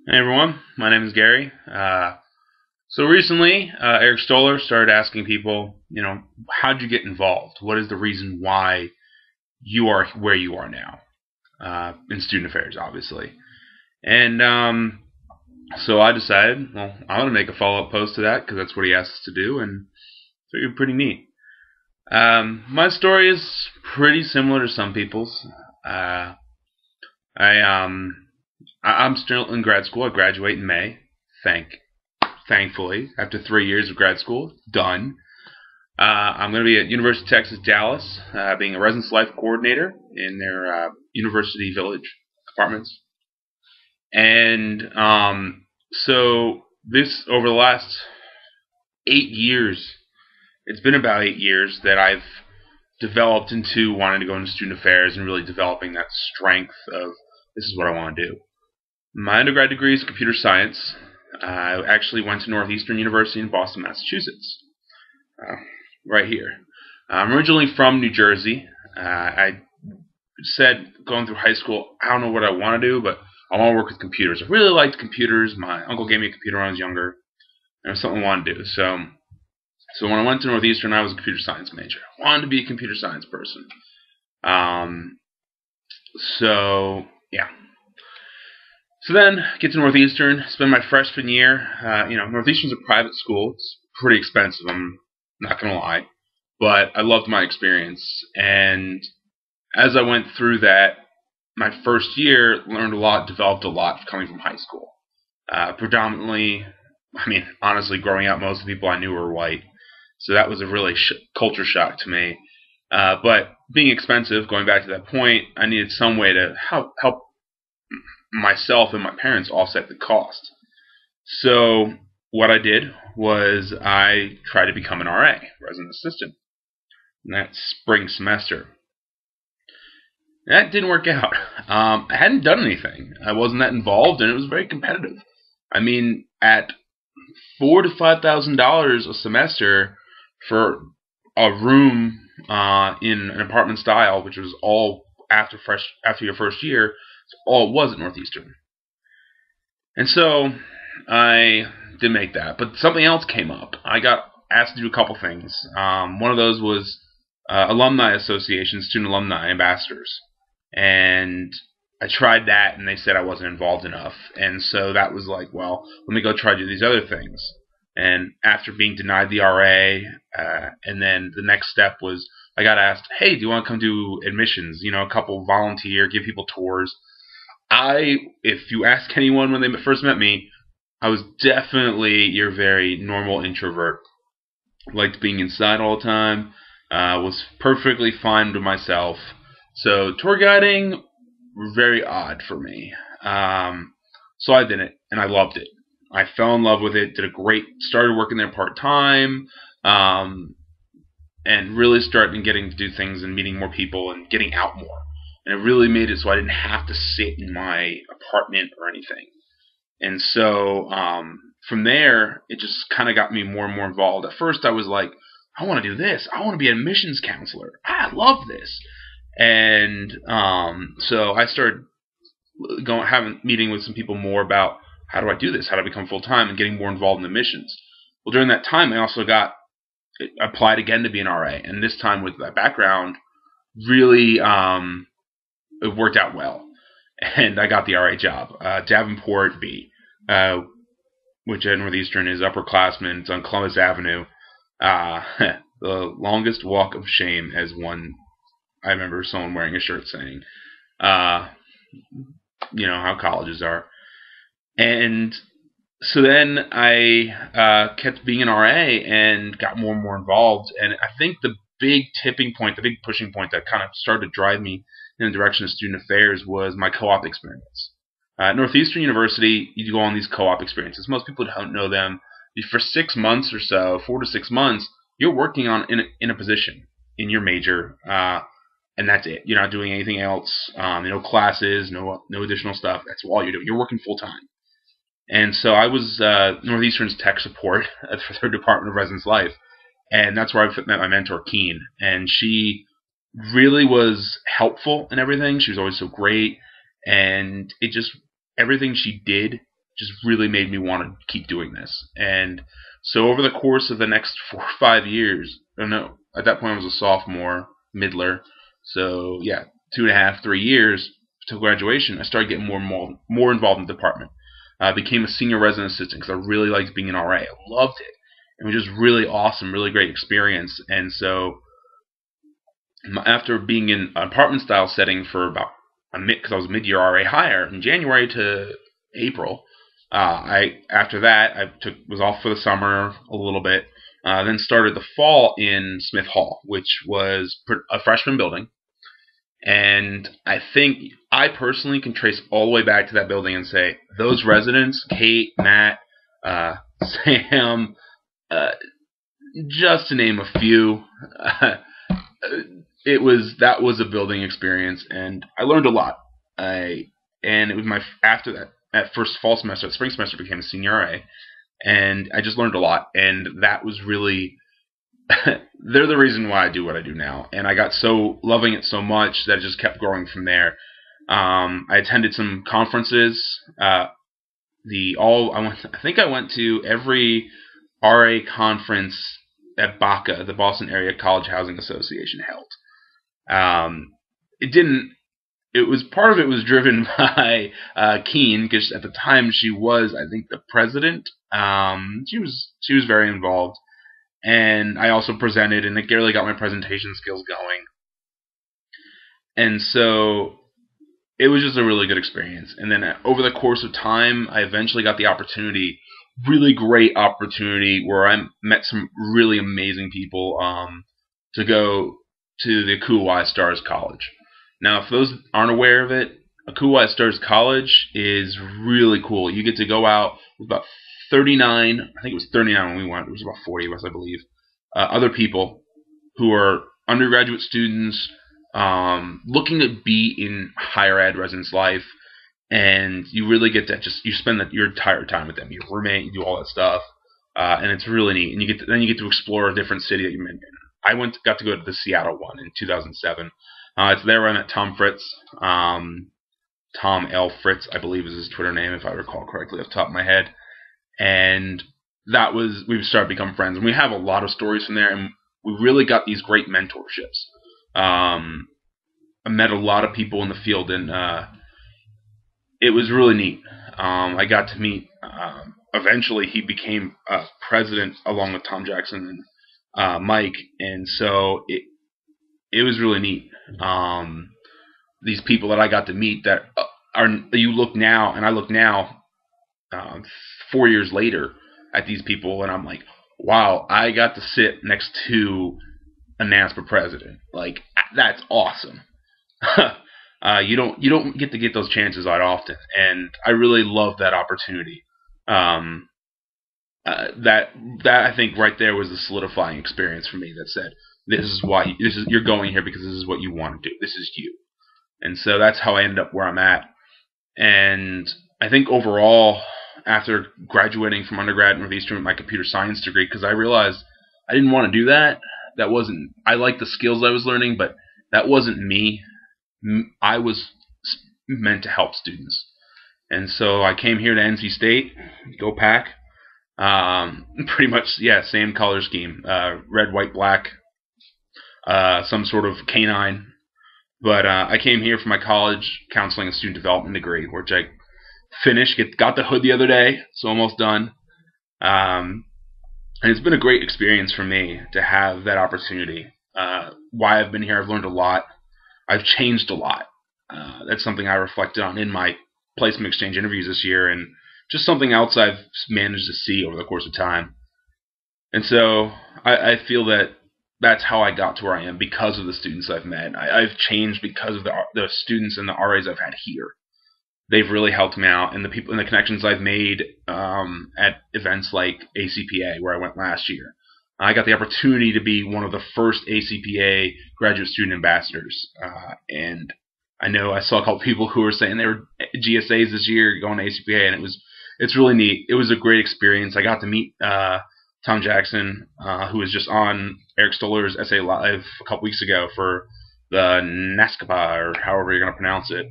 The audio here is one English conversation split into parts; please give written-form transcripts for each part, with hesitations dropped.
Hey everyone, my name is Gary. So recently, Eric Stoller started asking people, how'd you get involved? What is the reason why you are where you are now in student affairs, obviously? And so I decided, well, I'm going to make a follow-up post to that because that's what he asked us to do, and figured pretty neat. My story is pretty similar to some people's. I I'm still in grad school. I graduate in May. Thankfully, after 3 years of grad school, done. I'm going to be at University of Texas Dallas, being a residence life coordinator in their University Village apartments. And so this over the last 8 years, it's been about 8 years that I've developed into wanting to go into student affairs and really developing that strength of this is what I want to do. My undergrad degree is computer science. I actually went to Northeastern University in Boston, Massachusetts, right here. I'm originally from New Jersey. I said going through high school, I don't know what I want to do, but I want to work with computers. I really liked computers. My uncle gave me a computer when I was younger, and it was something I wanted to do. So when I went to Northeastern, I was a computer science major. I wanted to be a computer science person. So yeah. So then, get to Northeastern, spend my freshman year. Northeastern's a private school. It's pretty expensive, I'm not going to lie. But I loved my experience. And as I went through that, my first year, learned a lot, developed a lot coming from high school. Predominantly, honestly, growing up, most of the people I knew were white. So that was a really culture shock to me. But being expensive, going back to that point, I needed some way to help myself and my parents offset the cost. So what I did was I tried to become an RA, resident assistant, in that spring semester. That didn't work out. I hadn't done anything. I wasn't that involved, and it was very competitive. At $4,000 to $5,000 a semester for a room in an apartment style, which was all after your first year, all it was at Northeastern. And so I did make that. But something else came up. I got asked to do a couple things. One of those was alumni association, student alumni ambassadors. And I tried that, and they said I wasn't involved enough. And so that was like, well, let me go try to do these other things. And after being denied the RA, and then the next step was I got asked, hey, do you want to come do admissions? A couple volunteer, give people tours. If you ask anyone when they first met me, I was definitely your very normal introvert. Liked being inside all the time. Was perfectly fine with myself. So tour guiding, very odd for me. So I did it, and I loved it. I fell in love with it. Started working there part time, and really starting getting to do things and meeting more people and getting out more. And it really made it so I didn't have to sit in my apartment or anything. And so from there, it just kind of got me more and more involved. At first, I was like, I want to do this. I want to be an admissions counselor. I love this. And so I started having meeting with some people more about how do I do this? How do I become full-time and getting more involved in admissions? Well, during that time, I also applied again to be an RA. And this time with that background, really it worked out well, and I got the RA job. Davenport B, which at Northeastern is upperclassmen. It's on Columbus Avenue. The longest walk of shame, as I remember someone wearing a shirt saying. How colleges are. And so then I kept being an RA and got more and more involved. And I think the big tipping point, the big pushing point that kind of started to drive me in the direction of student affairs was my co-op experience. At Northeastern University, you go on these co-op experiences. Most people don't know them. For 6 months or so, 4 to 6 months, you're working in a position in your major, and that's it. You're not doing anything else. No classes, no additional stuff. That's all you're doing. You're working full time. And so I was Northeastern's tech support for their Department of Residence Life, and that's where I met my mentor, Keen. And she really was helpful in everything. She was always so great, and everything she did just really made me want to keep doing this. And so over the course of the next 4 or 5 years, or no, at that point I was a sophomore, middler. So yeah, 2.5, 3 years till graduation, I started getting more involved in the department. I became a senior resident assistant because I really liked being an RA. I loved it. It was just really awesome, really great experience. And so after being in an apartment style setting for about because I was a mid-year RA hire in January to April. After that I was off for the summer a little bit. Then started the fall in Smith Hall, which was a freshman building. And I think I personally can trace all the way back to that building and say those residents, Kate, Matt, Sam, just to name a few, that was a building experience, and I learned a lot. And it was after that first fall semester, spring semester, became a senior RA, and I just learned a lot, and that was really they're the reason why I do what I do now. And I got so loving it so much that it just kept growing from there. I attended some conferences. I think I went to every RA conference that BACA, the Boston Area College Housing Association, held. Part of it was driven by Keene, because at the time she was, I think, the president. She was very involved. And I also presented, and it really got my presentation skills going. And so it was just a really good experience. And then over the course of time, I eventually got the opportunity, really great opportunity, where I met some really amazing people to go to the Akuwai Stars College. Now, if those aren't aware of it, Akuwai Stars College is really cool. You get to go out with about 39, I think it was 39 when we went, it was about 40 of us, I believe, other people who are undergraduate students looking to be in higher ed residence life, and you really get to you spend your entire time with them. You roommate, you do all that stuff, and it's really neat. And then you get to explore a different city that you're in. I got to go to the Seattle one in 2007. It's there where I met Tom Fritz. Tom L. Fritz, I believe, is his Twitter name, if I recall correctly off the top of my head. And we started to become friends, and we have a lot of stories from there, and we really got these great mentorships. I met a lot of people in the field, and it was really neat. I got to meet, eventually he became president along with Tom Jackson and Mike, and so it was really neat. These people that I got to meet that I look now 4 years later at these people, and I'm like, wow, I got to sit next to a NASPA president. Like, that's awesome. You don't get to get those chances that often, and I really love that opportunity. That I think right there was the solidifying experience for me that said, you're going here because this is what you want to do. This is you. And so that's how I ended up where I'm at. And I think overall, after graduating from undergrad at Northeastern with my computer science degree, because I realized I didn't want to do that. I liked the skills I was learning, but that wasn't me. I was meant to help students. And so I came here to NC State, go Pack. Pretty much, yeah, same color scheme. Red, white, black. Some sort of canine. But I came here for my college counseling and student development degree, which I finished. Got the hood the other day. It's almost done. And it's been a great experience for me to have that opportunity. Why I've been here, I've learned a lot. I've changed a lot. That's something I reflected on in my placement exchange interviews this year, and just something else I've managed to see over the course of time. And so I feel that that's how I got to where I am, because of the students I've met. I've changed because of the students and the RAs I've had here. They've really helped me out, and the people and the connections I've made at events like ACPA, where I went last year. I got the opportunity to be one of the first ACPA graduate student ambassadors, and I know I saw a couple people who were saying they were GSAs this year going to ACPA, and it's really neat. It was a great experience. I got to meet Tom Jackson, who was just on Eric Stoller's SA Live a couple weeks ago for the NASCAPA, or however you're going to pronounce it.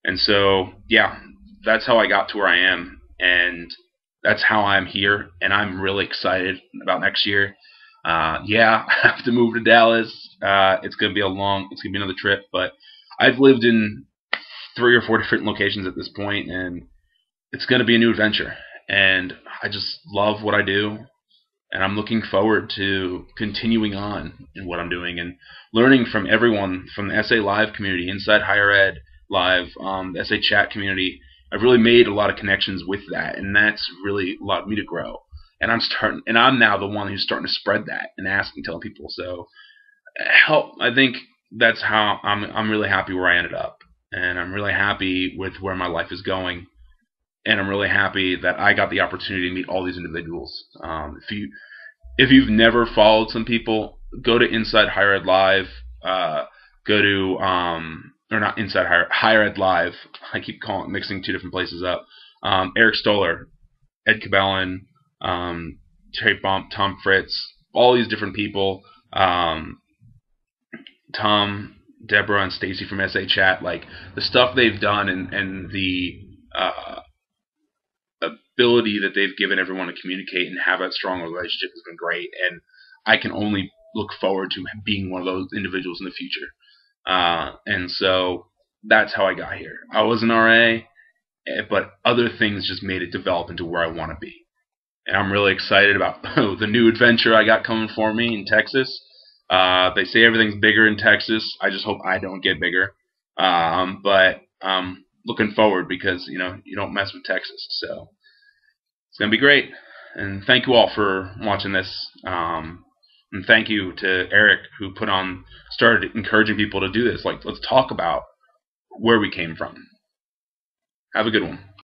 And so, yeah, that's how I got to where I am. and that's how I'm here, and I'm really excited about next year. Yeah, I have to move to Dallas. It's gonna be another trip, but I've lived in 3 or 4 different locations at this point, and it's gonna be a new adventure. And I just love what I do, and I'm looking forward to continuing on in what I'm doing and learning from everyone from the SA Live community, Inside Higher Ed Live, the SA Chat community. I've really made a lot of connections with that, and that's really allowed me to grow. And I'm now the one who's starting to spread that and asking, telling people. So, I think that's how I'm really happy where I ended up, and I'm really happy with where my life is going, and I'm really happy that I got the opportunity to meet all these individuals. If you've never followed some people, go to Inside Higher Ed Live. Go to or not Inside Higher Ed Live. I keep mixing two different places up. Eric Stoller, Ed Cabellin, Terry Bump, Tom Fritz, all these different people. Tom, Deborah, and Stacy from SA Chat, like the stuff they've done and the ability that they've given everyone to communicate and have that strong relationship has been great. And I can only look forward to being one of those individuals in the future. And so that's how I got here. I was an RA, but other things just made it develop into where I want to be. And I'm really excited about the new adventure I got coming for me in Texas. They say everything's bigger in Texas. I just hope I don't get bigger. But looking forward because you don't mess with Texas. So it's gonna be great. And thank you all for watching this. And thank you to Eric who started encouraging people to do this. Like, let's talk about where we came from. Have a good one.